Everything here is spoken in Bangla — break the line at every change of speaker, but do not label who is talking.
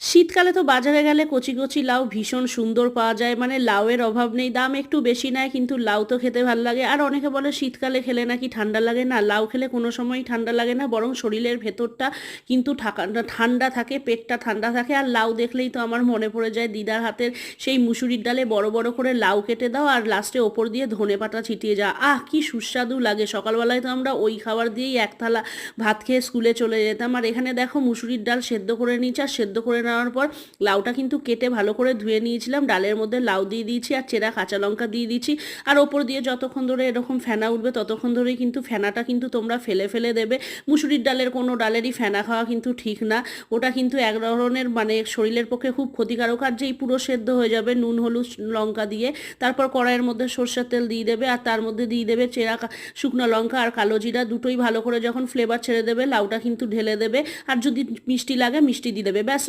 শীতকালে তো বাজারে গেলে কচি কচি লাউ ভীষণ সুন্দর পাওয়া যায়, মানে লাউয়ের অভাব নেই, দাম একটু বেশি নেয় কিন্তু লাউ তো খেতে ভাল লাগে। আর অনেকে বলে শীতকালে খেলে নাকি ঠান্ডা লাগে, না লাউ খেলে কোনো সময়ই ঠান্ডা লাগে না, বরং শরীরের ভেতরটা কিন্তু ঠান্ডা থাকে, পেটটা ঠান্ডা থাকে। আর লাউ দেখলেই তো আমার মনে পড়ে যায় দিদার হাতের সেই মুসুরির ডালে বড় বড় করে লাউ কেটে দাও আর লাস্টে ওপর দিয়ে ধনেপাতা ছিটিয়ে যাও, কি সুস্বাদু লাগে। সকালবেলায় তো আমরা ওই খাবার দিয়েই এক থালা ভাত খেয়ে স্কুলে চলে যেতাম। আর এখানে দেখো মুসুরির ডাল সেদ্ধ করে নিয়েছি, আর সেদ্ধ করে নেওয়ার পর লাউটা কিন্তু কেটে ভালো করে ধুয়ে নিয়েছিলাম, ডালের মধ্যে লাউ দিয়ে দিয়েছি আর চেরা কাঁচা লঙ্কা দিয়ে দিচ্ছি। আর ওপর দিয়ে যতক্ষণ ধরে এরকম ফেনা উঠবে ততক্ষণ ধরেই কিন্তু ফেনাটা কিন্তু তোমরা ফেলে ফেলে দেবে। মুসুরির ডালের কোনো ডালেরই ফেনা খাওয়া কিন্তু ঠিক না, ওটা কিন্তু এক ধরনের মানে শরীরের পক্ষে খুব ক্ষতিকারক। আর যেই পুরো সেদ্ধ হয়ে যাবে নুন হলুদ লঙ্কা দিয়ে, তারপর কড়াইয়ের মধ্যে সর্ষের তেল দিয়ে দেবে আর তার মধ্যে দিয়ে দেবে চেরা শুকনো লঙ্কা আর কালো জিরা, দুটোই ভালো করে যখন ফ্লেভার ছেড়ে দেবে লাউটা কিন্তু ঢেলে দেবে। আর যদি মিষ্টি লাগে মিষ্টি দিয়ে দেবে, ব্যাস।